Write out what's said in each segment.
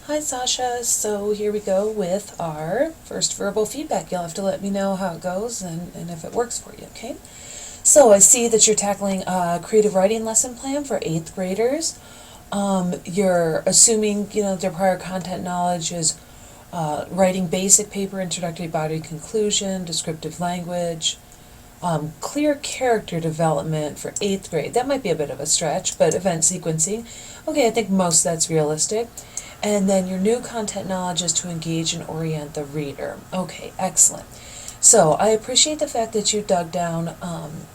Hi Sasha, so here we go with our first verbal feedback. You'll have to let me know how it goes and if it works for you, okay? So I see that you're tackling a creative writing lesson plan for 8th graders. You're assuming, their prior content knowledge is writing basic paper, introductory body conclusion, descriptive language, clear character development for 8th grade. That might be a bit of a stretch, but event sequencing. Okay, I think most that's realistic. And then your new content knowledge is to engage and orient the reader. Okay, excellent. So I appreciate the fact that you dug down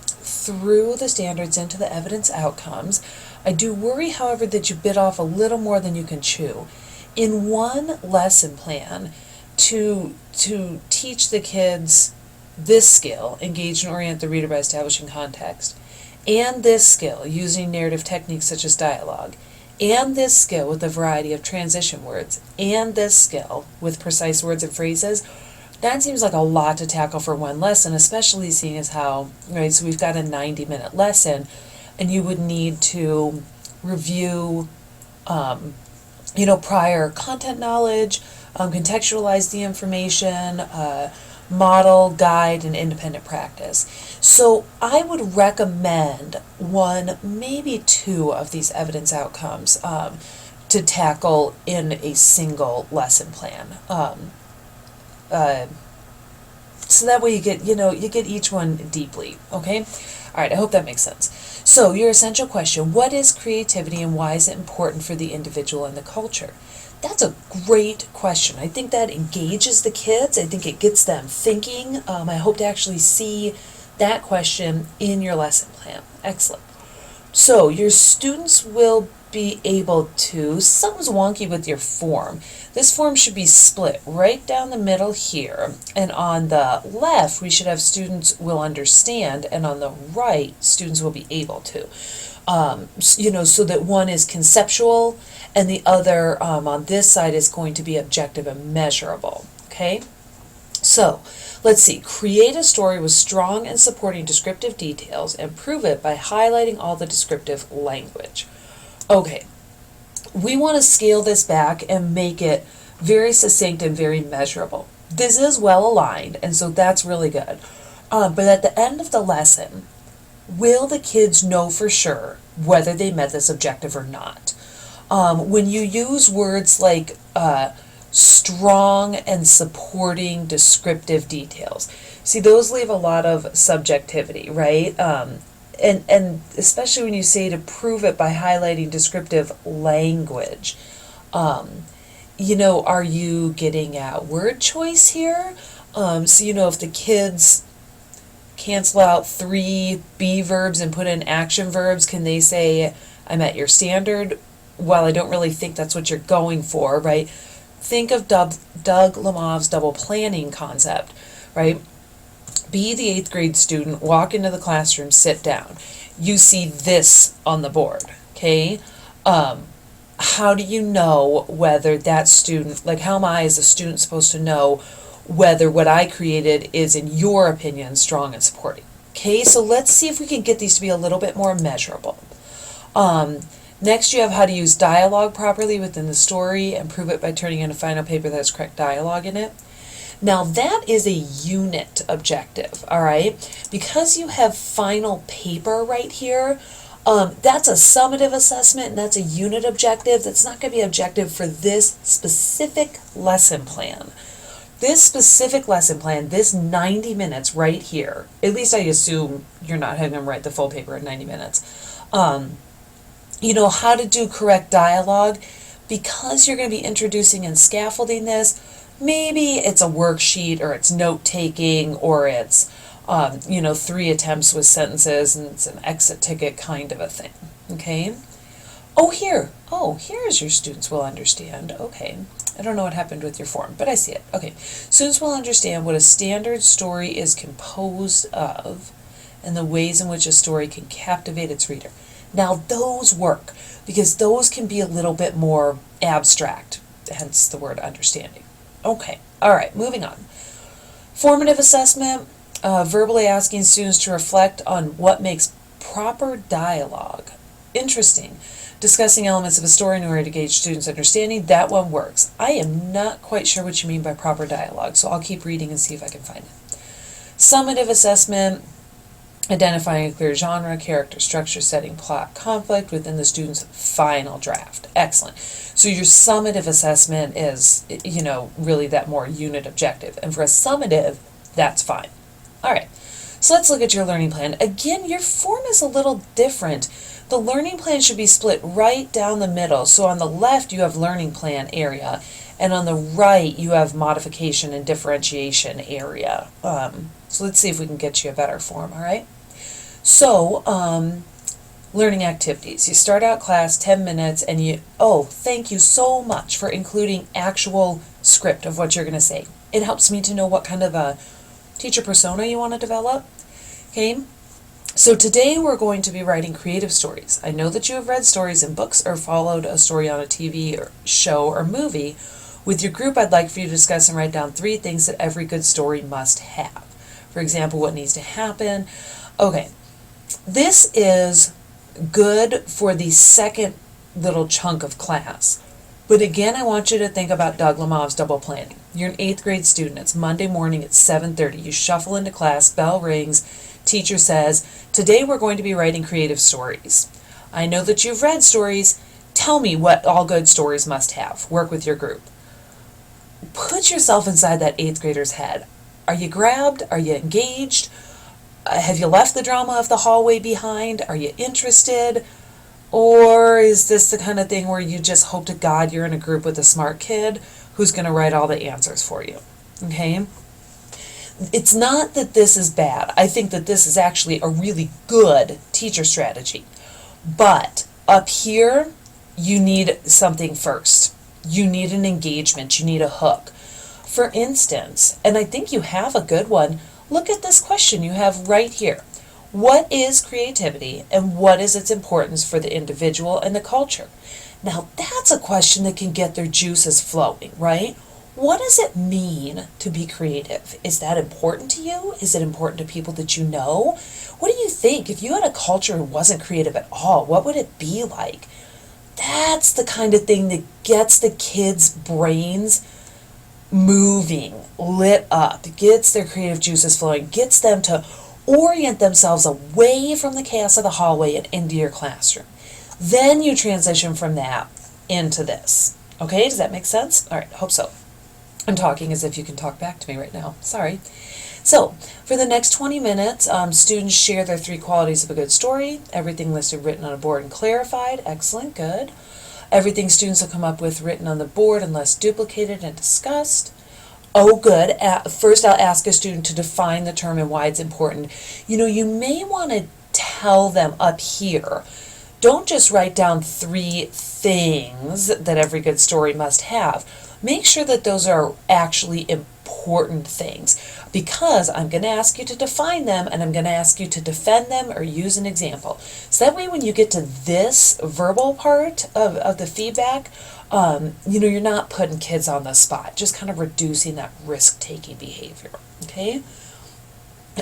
through the standards into the evidence outcomes. I do worry, however, that you bit off a little more than you can chew. In one lesson plan, to teach the kids this skill, engage and orient the reader by establishing context, and this skill, using narrative techniques such as dialogue, and this skill with a variety of transition words, and this skill with precise words and phrases, that seems like a lot to tackle for one lesson, especially seeing as how, right, so we've got a 90-minute lesson, and you would need to review, prior content knowledge, contextualize the information, model, guide, and independent practice. So I would recommend one, maybe two of these evidence outcomes to tackle in a single lesson plan. So that way you get each one deeply, okay? All right, I hope that makes sense. So your essential question, what is creativity and why is it important for the individual and the culture? That's a great question. I think that engages the kids. I think it gets them thinking. I hope to actually see that question in your lesson plan. Excellent. So your students will be able to, something's wonky with your form. This form should be split right down the middle here. And on the left, we should have students will understand, and on the right, students will be able to. So that one is conceptual and the other on this side is going to be objective and measurable, okay? So, let's see. Create a story with strong and supporting descriptive details and prove it by highlighting all the descriptive language. Okay, we want to scale this back and make it very succinct and very measurable. This is well aligned, and so that's really good. But at the end of the lesson, will the kids know for sure whether they met this objective or not? When you use words like strong and supporting descriptive details, see, those leave a lot of subjectivity, right? And especially when you say to prove it by highlighting descriptive language. Are you getting at word choice here? So, if the kids cancel out 3 be verbs and put in action verbs, can they say, I'm at your standard? Well, I don't really think that's what you're going for, right? Think of Doug Lemov's double planning concept, right? Be the 8th grade student, walk into the classroom, sit down. You see this on the board, okay? How do you know whether that student, like how am I as a student supposed to know whether what I created is, in your opinion, strong and supporting? Okay, so let's see if we can get these to be a little bit more measurable. Next, you have how to use dialogue properly within the story and prove it by turning in a final paper that has correct dialogue in it. Now, that is a unit objective, all right? Because you have final paper right here, that's a summative assessment and that's a unit objective. That's not going to be objective for this specific lesson plan. This specific lesson plan, this 90 minutes right here, at least I assume you're not having them write the full paper in 90 minutes. How to do correct dialogue, because you're going to be introducing and scaffolding this, maybe it's a worksheet or it's note-taking or it's, 3 attempts with sentences and it's an exit ticket kind of a thing, okay? Here's your students will understand, okay. I don't know what happened with your form, but I see it, okay. Students will understand what a standard story is composed of and the ways in which a story can captivate its reader. Now those work because those can be a little bit more abstract, hence the word understanding. Okay, all right, moving on. Formative assessment, verbally asking students to reflect on what makes proper dialogue interesting. Discussing elements of a story in order to gauge students' understanding, that one works. I am not quite sure what you mean by proper dialogue, so I'll keep reading and see if I can find it. Summative assessment, identifying a clear genre, character, structure, setting, plot, conflict within the student's final draft. Excellent. So your summative assessment is, really that more unit objective. And for a summative, that's fine. All right. So let's look at your learning plan. Again, your form is a little different. The learning plan should be split right down the middle. So on the left, you have learning plan area, and on the right, you have modification and differentiation area. So let's see if we can get you a better form, all right? So, learning activities. You start out class 10 minutes and thank you so much for including actual script of what you're going to say. It helps me to know what kind of a teacher persona you want to develop. Okay? So today we're going to be writing creative stories. I know that you have read stories in books or followed a story on a TV or show or movie. With your group, I'd like for you to discuss and write down 3 things that every good story must have. For example, what needs to happen. Okay, this is good for the second little chunk of class. But again, I want you to think about Doug Lemov's double planning. You're an 8th grade student. It's Monday morning at 7:30. You shuffle into class, bell rings, teacher says, today we're going to be writing creative stories. I know that you've read stories. Tell me what all good stories must have. Work with your group. Put yourself inside that 8th grader's head. Are you grabbed? Are you engaged? Have you left the drama of the hallway behind? Are you interested? Or is this the kind of thing where you just hope to God you're in a group with a smart kid who's going to write all the answers for you? Okay? It's not that this is bad. I think that this is actually a really good teacher strategy. But up here, you need something first. You need an engagement. You need a hook. For instance, and I think you have a good one, look at this question you have right here. What is creativity and what is its importance for the individual and the culture? Now that's a question that can get their juices flowing, right? What does it mean to be creative? Is that important to you? Is it important to people that you know? What do you think? If you had a culture that wasn't creative at all, what would it be like? That's the kind of thing that gets the kids' brains moving, lit up, gets their creative juices flowing, gets them to orient themselves away from the chaos of the hallway and into your classroom. Then you transition from that into this. Okay, does that make sense? All right, hope so. I'm talking as if you can talk back to me right now. Sorry. So, for the next 20 minutes, students share their 3 qualities of a good story. Everything listed written on a board and clarified. Excellent, good. Everything students will come up with written on the board unless duplicated and discussed. Oh, good. First, I'll ask a student to define the term and why it's important. You may want to tell them up here, don't just write down 3 things that every good story must have. Make sure that those are actually important things, because I'm going to ask you to define them and I'm going to ask you to defend them or use an example. So that way when you get to this verbal part of the feedback, you're not putting kids on the spot, just kind of reducing that risk-taking behavior, okay?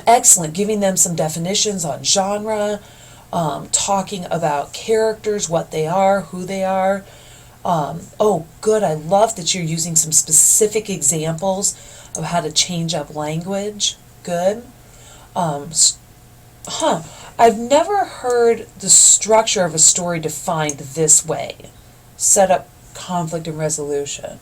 Excellent. Giving them some definitions on genre, talking about characters, what they are, who they are. Oh, good. I love that you're using some specific examples of how to change up language. Good. I've never heard the structure of a story defined this way. Set up conflict and resolution.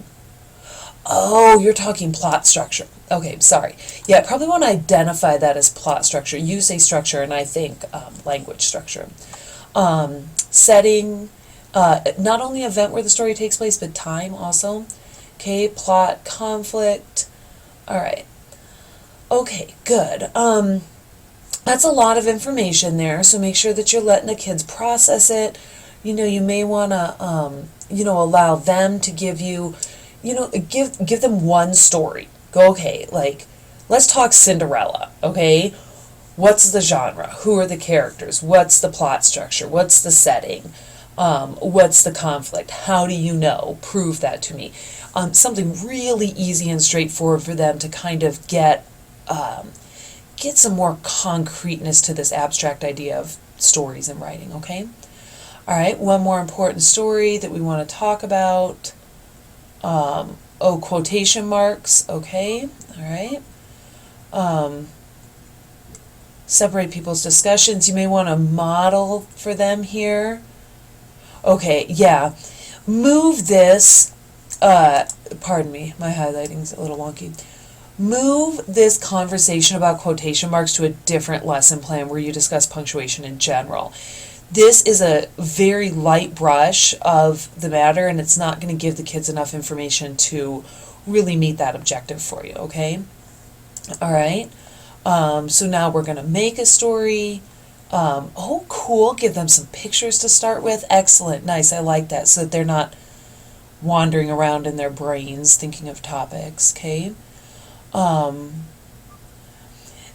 Oh, you're talking plot structure. Okay, sorry. Yeah, I probably want to identify that as plot structure. You say structure, and I think language structure. Setting, not only event where the story takes place, but time also. Okay, plot, conflict. All right. Okay, good. That's a lot of information there, so make sure that you're letting the kids process it. You may want to, allow them to give you, give them one story. Go, okay, let's talk Cinderella, okay? What's the genre? Who are the characters? What's the plot structure? What's the setting? What's the conflict? How do you know? Prove that to me. Something really easy and straightforward for them to kind of get some more concreteness to this abstract idea of stories and writing, okay? All right, one more important story that we want to talk about. Oh, quotation marks. Okay, all right. Separate people's discussions. You may want to model for them here. Okay, yeah. Move this, pardon me, my highlighting's a little wonky. Move this conversation about quotation marks to a different lesson plan where you discuss punctuation in general. This is a very light brush of the matter, and it's not going to give the kids enough information to really meet that objective for you, okay? All right. So now we're going to make a story. Oh, cool. Give them some pictures to start with. Excellent. Nice. I like that, so that they're not wandering around in their brains thinking of topics, okay?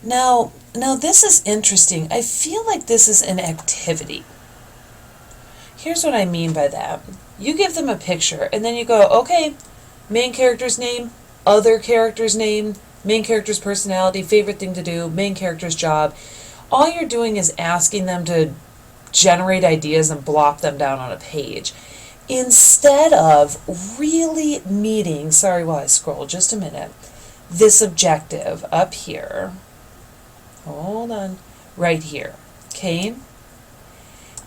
Now this is interesting. I feel like this is an activity. Here's what I mean by that. You give them a picture, and then you go, okay, main character's name, other character's name, main character's personality, favorite thing to do, main character's job. All you're doing is asking them to generate ideas and blop them down on a page. Instead of really meeting, sorry while I scroll just a minute, this objective up here. Hold on, right here, okay?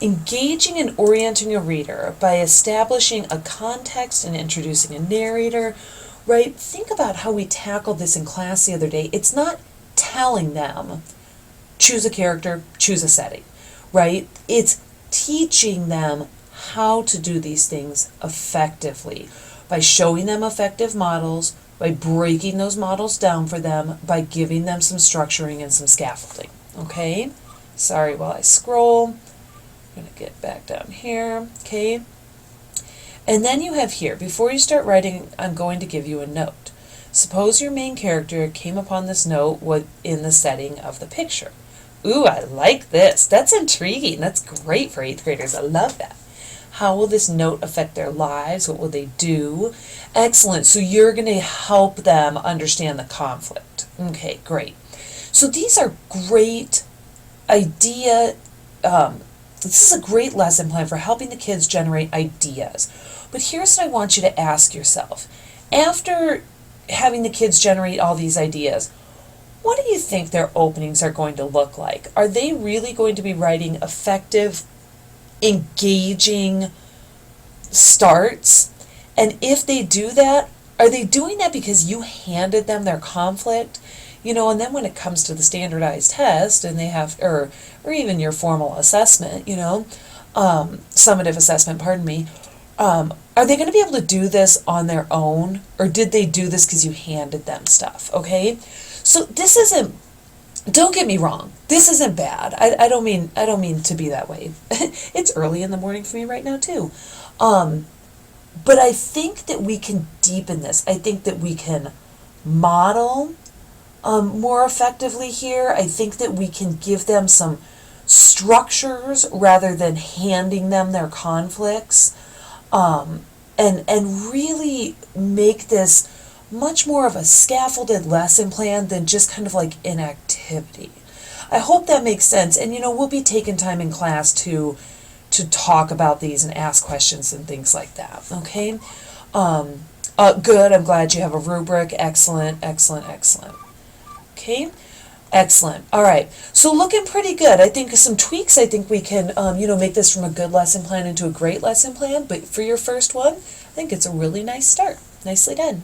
Engaging and orienting a reader by establishing a context and introducing a narrator, right? Think about how we tackled this in class the other day. It's not telling them, choose a character, choose a setting, right? It's teaching them how to do these things effectively by showing them effective models, by breaking those models down for them, by giving them some structuring and some scaffolding, okay? Sorry while I scroll. I'm going to get back down here, okay? And then you have here, before you start writing, I'm going to give you a note. Suppose your main character came upon this note in the setting of the picture. Ooh, I like this. That's intriguing. That's great for 8th graders. I love that. How will this note affect their lives? What will they do? Excellent. So you're going to help them understand the conflict. Okay, great. So these are great idea. This is a great lesson plan for helping the kids generate ideas. But here's what I want you to ask yourself. After having the kids generate all these ideas, what do you think their openings are going to look like? Are they really going to be writing effective, engaging starts? And if they do that, are they doing that because you handed them their conflict? And then when it comes to the standardized test and they have, or even your formal assessment, summative assessment, pardon me, are they going to be able to do this on their own, or did they do this because you handed them stuff, okay? So this isn't, don't get me wrong, this isn't bad. I don't mean to be that way. It's early in the morning for me right now too. But I think that we can deepen this. I think that we can model more effectively here. I think that we can give them some structures rather than handing them their conflicts, and really make this much more of a scaffolded lesson plan than just kind of like an activity. I hope that makes sense. And we'll be taking time in class to talk about these and ask questions and things like that. Okay. Good. I'm glad you have a rubric. Excellent. Excellent. Excellent. Okay. Excellent. All right. So looking pretty good. I think some tweaks. I think we can, make this from a good lesson plan into a great lesson plan. But for your first one, I think it's a really nice start. Nicely done.